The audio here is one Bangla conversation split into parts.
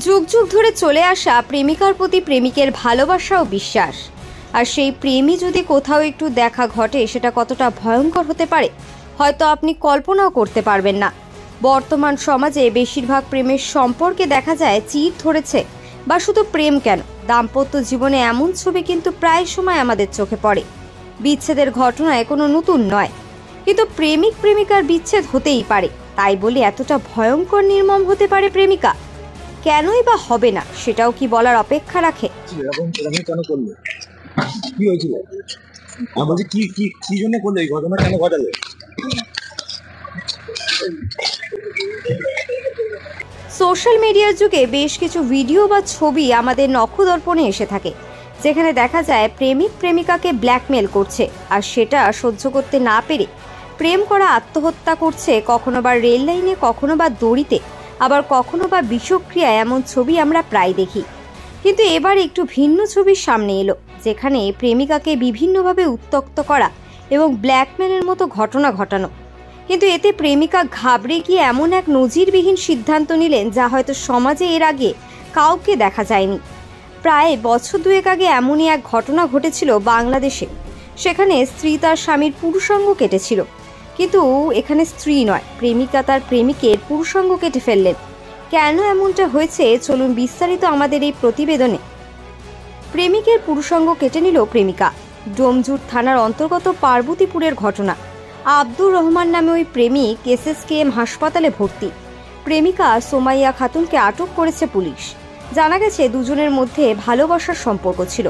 যুগ যুগ ধরে চলে আসা প্রেমিকার প্রতি প্রেমিকের ভালোবাসা ও বিশ্বাস, আর সেই প্রেমই যদি কোথাও একটু দেখা ঘটে সেটা কতটা ভয়ঙ্কর হতে পারে হয়তো আপনি কল্পনাও করতে পারবেন না। বর্তমান সমাজে বেশিরভাগ প্রেমের সম্পর্কে দেখা যায় চির ধরেছে, বা শুধু প্রেম কেন, দাম্পত্য জীবনে এমন ছবি কিন্তু প্রায় সময় আমাদের চোখে পড়ে। বিচ্ছেদের ঘটনায় কোনো নতুন নয়, কিন্তু প্রেমিক প্রেমিকার বিচ্ছেদ হতেই পারে। তাই বলে এতটা ভয়ঙ্কর নির্মম হতে পারে প্রেমিকা? কেনই বা হবে না, সেটাও কি বলার অপেক্ষা রাখে? এরকম কেন করলে? কি হয়েছিল? আমি বলছি কি কি কি জন্য করলে, এই ঘটনা কেন ঘটালে? সোশ্যাল মিডিয়ার যুগে বেশ কিছু ভিডিও বা ছবি আমাদের নখদর্পণে এসে থাকে, যেখানে দেখা যায় প্রেমিক প্রেমিকাকে ব্ল্যাকমেল করছে, আর সেটা সহ্য করতে না পেরে প্রেম করা আত্মহত্যা করছে, কখনো বা রেল লাইনে, কখনো বা দড়িতে, আবার কখনো বা বিষক্রিয়ায়। এমন ছবি আমরা প্রায় দেখি। কিন্তু এবার একটু ভিন্ন ছবির সামনে এলো, যেখানে প্রেমিকাকে বিভিন্নভাবে উত্ত্যক্ত করা এবং ব্ল্যাকমেলের মতো ঘটনা ঘটানো। কিন্তু এতে প্রেমিকা ঘাবড়ে গিয়ে এমন এক নজিরবিহীন সিদ্ধান্ত নিলেন, যা হয়তো সমাজে এর আগে কাউকে দেখা যায়নি। প্রায় বছর দুয়েক আগে এমনই এক ঘটনা ঘটেছিল বাংলাদেশে। সেখানে স্ত্রী তার স্বামীর পুরুষাঙ্গ কেটেছিল, কিন্তু এখানে স্ত্রী নয়, প্রেমিকা তার প্রেমিকের পুরুষাঙ্গ কেটে ফেললেন। কেন এমনটা হয়েছে চলুন বিস্তারিত আমাদের এই প্রতিবেদনে। প্রেমিকের পুরুষাঙ্গ কেটে নিল প্রেমিকা। ডোমজুর থানার অন্তর্গত পার্বতীপুরের ঘটনা। আব্দুর রহমান নামে ওই প্রেমিক SSKM হাসপাতালে ভর্তি। প্রেমিকা সোমাইয়া খাতুনকে আটক করেছে পুলিশ। জানা গেছে দুজনের মধ্যে ভালোবাসার সম্পর্ক ছিল,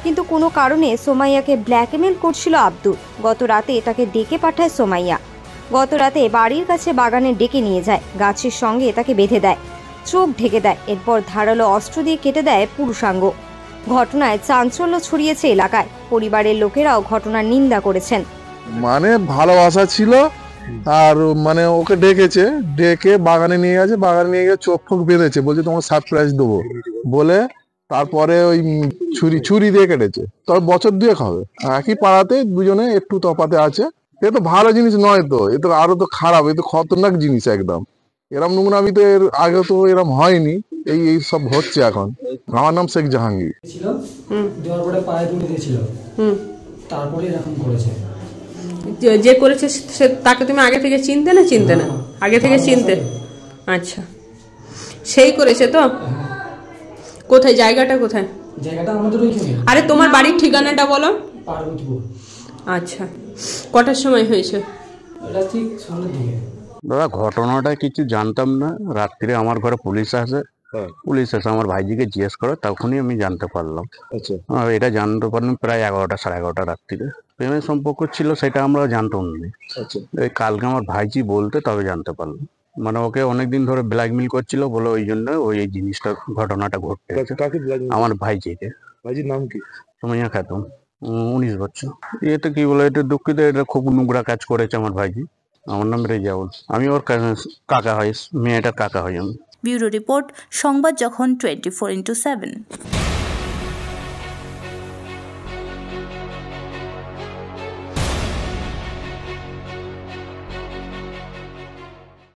কিন্তু কোনো কারণে সোমাইয়াকে ব্ল্যাকমেল করছিল আব্দুর। গত রাতে তাকে ডেকে পাঠায় সোমাইয়া। গত রাতে বাড়ির কাছে বাগানে ডেকে নিয়ে যায়, গাছের সঙ্গে তাকে বেঁধে দেয়, চোখ ঢেকে দেয়, এরপর ধারালো অস্ত্র দিয়ে কেটে দেয় পুরুষাঙ্গ। ঘটনায় চাঞ্চল্য ছড়িয়েছে এলাকায়। পরিবারের লোকেরাও ঘটনার নিন্দা করেছেন। মানে ভালোবাসা ছিল, আর মানে ওকে ডেকে বাগানে নিয়ে গেছে, বাগানে নিয়ে গিয়ে চোখ ফোক বেঁধেছে, বলছে তোমাকে সারপ্রাইজ দেবো বলে। তারপরে ওই ছুরি দিয়ে কেটেছে। তবে বছর দুয়েক হবে, একই পাড়াতে, দুজনে একটু তফাতে আছে। এ তো ভালো জিনিস নয়, তো এ তো আরো তো খারাপ, এ তো খতরনাক জিনিস একদম। এরম নোংরামি তো এর আগে তো এরম হয়নি, এই সব হচ্ছে এখন। আমার নাম শেখ জাহাঙ্গীর। তারপরে এরকম করেছে। যে করেছে তাকে তুমি আগে থেকে চিনতে না? চিনতে না? আগে থেকে চিনতে? আচ্ছা, সেই করেছে তো? কোথায় জায়গাটা? কোথায় জায়গাটা? আমাদের ওইখানে। আরে তোমার বাড়ির ঠিকানাটা বলো। পার্বতীপুর। আচ্ছা, কটার সময় হয়েছে? এটা ঠিক সন্ধ্যার দিকে। দাদা ঘটনাটা কিছু জানতাম না। রাত্রিরে আমার ঘরে পুলিশ আসে, পুলিশ এসে আমার ভাইজিকে জিজ্ঞেস করে, তখনই আমি জানতে পারলাম। আচ্ছা, এটা জানতে পারলাম প্রায় 11টা সাড়ে 11টা রাত্রিরে। প্রেমের সম্পর্ক ছিল, সেটা আমরা জানতাম না। আচ্ছা, এই কালকে আমার ভাইজি বলতে তবে জানতে পারলাম। মানে ওকে অনেকদিন ধরে ব্ল্যাকমেল করছিল বলে, ওই জন্য ওই এই জিনিসটা ঘটনাটা ঘটতে। কাকে ব্ল্যাকমেল? আমার ভাইজিকে। ভাইজির নাম কি? সোমাইয়া খাতুন, 19 বছর। এটা কি বলে, এটা দুঃখিত, এটা খুব নোংরা কাজ করেছে আমার ভাইজি। আমার নাম রেজাউল, আমি ওর কাকা হয়, মেয়েটার কাকা হয় আমি। ব্যুরো রিপোর্ট, সংবাদ যখন 24x7।